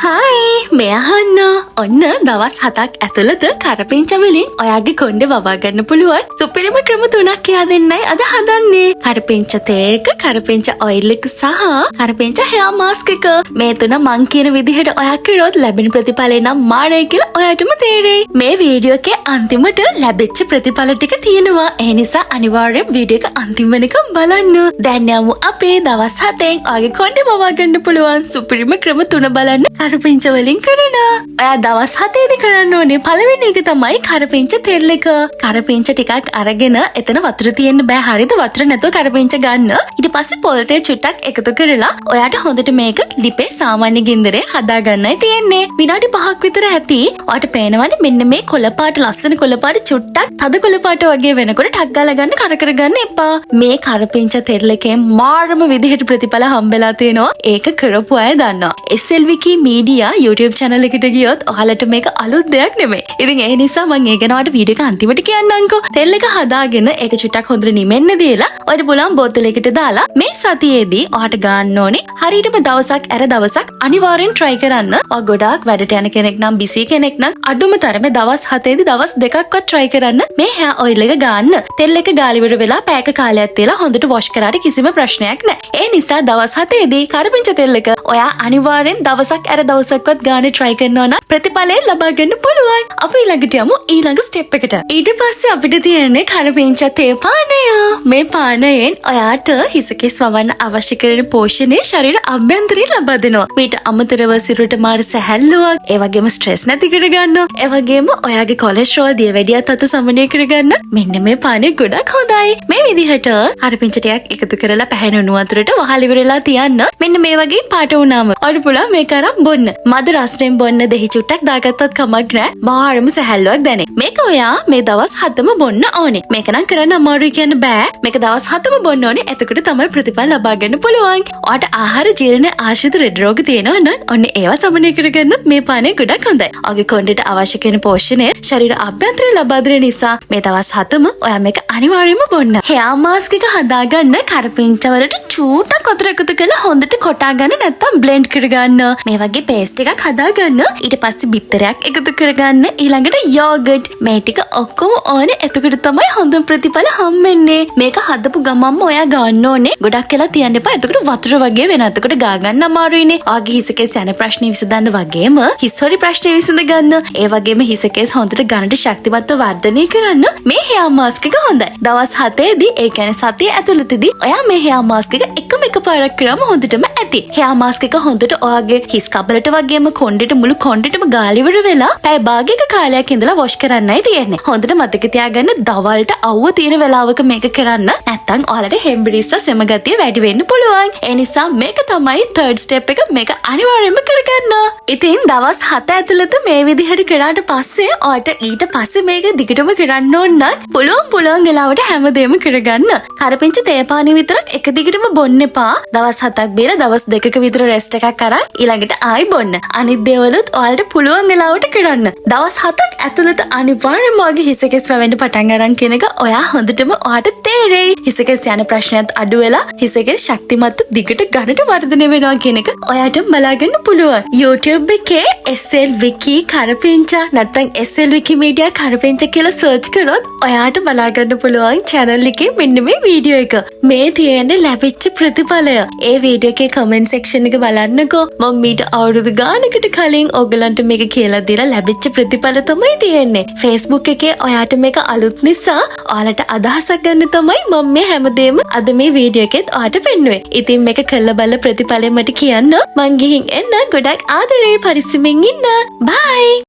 Hi මේ අහන්න ඔන්න දවස් 7ක් ඇතුළත කරපිංච වලින් ඔයාගේ කොණ්ඩේ වවා ගන්න පුළුවන් සුපිරිම ක්‍රම 3ක් කියා දෙන්නයි අද හදන්නේ. කරපිංච තේ එක, කරපිංච ඔයිල් එක සහ කරපිංච හෙයා මාස්ක් එක. මේ තුන මං කියන විදිහට ඔයා කරොත් ලැබෙන ප්‍රතිඵලය නම් මාරයි කියලා ඔයාටම තේරෙයි. මේ වීඩියෝ එකේ අන්තිමට ලැබිච්ච ප්‍රතිඵල ටික තියෙනවා. ඒ නිසා අනිවාර්යෙන් වීඩියෝ එක අන්තිම වෙනකම් බලන්න. දැන් යමු අපේ දවස් 7න් ඔයාගේ කොණ්ඩේ වවා ගන්න පුළුවන් සුපිරිම ක්‍රම 3 බලන්න. කරපිංච වලින් කරන. ඔයා දවස් 7ේදී කරන්න ඕනේ පළවෙනි එක තමයි කරපිංච තෙල් එක. කරපිංච ටිකක් අරගෙන එතන වතුර තියෙන්න බෑ. හරිද? වතුර නැතුව කරපිංච ගන්න. ඊට පස්සේ පොල් තෙල් චුට්ටක් එකතු කරලා ඔයාට හොඳට මේක ලිපේ සාමාන්‍ය ගින්දරේ හදා ගන්නයි තියෙන්නේ. විනාඩි 5ක් විතර ඇති. ඔයාට පේනවනේ මෙන්න මේ කොළ පාට ලස්සන කොළ පාට චුට්ටක් තද කොළ පාට වගේ වෙනකොට ටක් ගාලා ගන්න කර ගන්න එපා. මේ කරපිංච තෙල් එකෙන් මාරම විදිහට ප්‍රතිඵල හම්බෙලා තියෙනවා. ඒක කරපු අය දන්නවා. SLVK මීඩියා YouTube channel එකට ගියොත් ඔයාලට මේක අලුත් දෙයක් නෙමෙයි. ඉතින් ඒ නිසා මම ඒ ගැන ඔයාලට වීඩියෝ එක අන්තිමට කියන්නම්කෝ. තෙල් එක හදාගෙන ඒක චුට්ටක් හොඳට නිමෙන්න දීලා ඔයාලට පුළුවන් බෝතලයකට දාලා මේ සතියේදී ඔයාට ගන්න ඕනේ. හරියටම දවසක් ඇර දවසක් අනිවාර්යෙන් try කරන්න. ඔයා ගොඩාක් වැඩට යන කෙනෙක් නම් බිසි කෙනෙක් නම් අඩුම තරමේ දවස් 7ේදී දවස් 2ක්වත් try කරන්න මේ hair oil එක ගන්න. තෙල් එක ගාලි ඉවර වෙලා පැයක කාලයක් තියලා හොඳට wash කරාට කිසිම ප්‍රශ්නයක් නැහැ. ඒ නිසා දවස් 7ේදී කරපිංච තෙල් එක ඔයා අනිවාර්යෙන් දවසක් ඇර දවසක්වත් ගානේ try කරනවා නම් ප්‍රතිඵලය ලබා ගන්න පුළුවන්. අපි ළඟට යමු ඊළඟ ස්ටෙප් එකට. ඊට පස්සේ අපිට තියෙන්නේ කරපිංච තේ පානය. මේ පානයෙන් ඔයාට හිසකෙස් වවන්න අවශ්‍ය කරන පෝෂණය ශරීර අභ්‍යන්තරයෙන් ලබා දෙනවා. මේට අමතරව සිරුරට මාර සැහැල්ලුවක්, ඒ වගේම ස්ට්‍රෙස් නැති කර ගන්නවා. ඒ වගේම ඔයාගේ කොලෙස්ටරෝල් දියවැඩියත් අත සමනය කරගන්න මෙන්න මේ පානය ගොඩක් හොඳයි. මේ විදිහට කරපිංච ටිකක් එකතු කරලා පැහැෙන උණු වතුරට වහල් ඉවරලා තියන්න. මෙන්න මේ වගේ පාට වුණාම ඔයාට පුළුවන් මේක අරන් බොන්න. මද රසයෙන් බොන්න දෙහි චුට්ටක් දාගත්තත් කමක් නෑ. මාරම සැහැල්ලුවක් දැනේ. මේක ඔයා මේ දවස් 7ම බොන්න ඕනේ. මේක නම් කරන්න අමාරුයි කියන්න බෑ. මේක දවස් 7ම බොන්න ඕනේ. එතකොට තමයි ප්‍රතිඵල ලබා ගන්න පුළුවන්. ඔයාට ආහාර ජීර්ණ ආශ්‍රිත රෙඩ් රෝග තියෙනවා නම් ඔන්න ඒවා සමනය කරගන්නත් මේ පානය ගොඩක් හොඳයි. ඔයාගේ කොණ්ඩේට අවශ්‍ය කරන පෝෂණය ශරීර අභ්‍යන්තරයෙන් ලබා දෙන නිසා මේ දවස් 7ම ඔයා මේක අනිවාර්යයෙන්ම බොන්න. හෙයා මාස්ක් එක හදාගන්න කරපිංච වලට චූටක් වතුර එකතු කරලා හොඳට කොටා ගන්න නැත්නම් බ්ලෙන්ඩ් කරගන්න. මේ වගේ පේස්ට් එකක් හදාගන්න. ඊට පස්සේ බිත්තරයක් එකතු කරගන්න. ඊළඟට යෝගට්. මේ ටික ඔක්කොම ඕනේ. එතකොට තමයි හොඳ ප්‍රතිඵල හම්බෙන්නේ. මේක හදපු ගමන්ම ඔයා ගන්න ඕනේ. ගොඩක් වෙලා තියන්න එපා. එතකොට වතුර වගේ වෙනවා. එතකොට ගා ගන්න අමාරුයිනේ. ඔයාගේ හිසකේස් යන ප්‍රශ්නේ විසඳන්න වගේම හිස්හොරි ප්‍රශ්නේ විසඳ ගන්න. ඒ වගේම හිසකේස් හොඳට ගන්නට ශක්තිමත්ව වර්ධනය කරන්න මේ හෙයා මාස්ක් එක හොඳයි. දවස් 7ේදී ඒ කියන්නේ සතිය ඇතුළතදී ඔයා මේ හෙයා මාස්ක් එක එකපාරක් කරාම හොඳටම ඇති. හෙයා මාස්ක් එක හොඳට ඔයාගේ හිස් කබලට වගේම කොණ්ඩේට මුළු කොණ්ඩේටම ගාලි ඉවර වෙලා පැය භාගයක කාලයක් ඉඳලා වොෂ් කරන්නයි තියෙන්නේ. හොඳට මතක තියාගන්න දවල්ට අවුව තියෙන වෙලාවක මේක කරන්න. නැත්නම් ඔයාලට හෙම්බිරිස්ස සෙම ගතිය වැඩි වෙන්න පුළුවන්. ඒ නිසා මේක තමයි third step එක. මේක අනිවාර්යයෙන්ම කරගන්න. ඉතින් දවස් 7 ඇතුළත මේ විදිහට කරාට පස්සේ ඔයාට ඊට පස්සේ මේක දිගටම කරන්න ඕන නම් පුළුවන් වෙලාවට හැමදේම කරගන්න. කරපිංච තේ පානිය විතරක් එක දිගටම බොන්න එපා. දවස් 7ක් බීලා දවස් 2ක විතර රෙස්ට් එකක් අරන් ඊළඟට ආයි බොන්න. අනිත් දේවලුත් ඔයාලට පුළුවන් වෙලාවට කරන්න. දවස් 7ක් ඇතුළත අනිවාර්යයෙන්ම ඔයාගේ හිසකෙස් වැවෙන්න පටන් ගන්න කියන එක ඔයා හොඳටම ඔයාට තේරෙයි. හිසකෙස් යන ප්‍රශ්නයත් අඩු වෙලා හිසකෙස් ශක්තිමත් දිගට ගන්නට වර්ධනය වෙනවා කියන එක ඔයාට බලාගන්න පුළුවන්. YouTube එකේ SLVK කරපිංච නැත්නම් SLVK මීඩියා කරපිංච කියලා සර්ච් කරොත් ඔයාට බලාගන්න පුළුවන් channel එකේ මෙන්න මේ වීඩියෝ එක. මේ තියෙන්නේ ලැබිච්ච ප්‍රතිඵලය. ඒ වීඩියෝ එකේ comment section එක බලන්නකෝ. මම මීට අවුරුදු ගානකට කලින් ඔයගලන්ට මේක කියලා දීලා ලැබිච්ච ප්‍රතිඵල තමයි තියෙන්නේ. Facebook එකේ ඔයාට මේක අලුත් නිසා ඔයාලට අදහසක් ගන්න තමයි මම මේ හැමදේම අද මේ වීඩියෝ එකෙත් ඔයාට පෙන්නුවේ. ඉතින් මේක කළා බලලා ප්‍රතිඵලෙ මට කියන්න. මං ගිහින් එන්න. ගොඩක් ආදරේ පරිස්සමෙන් ඉන්න. බයි.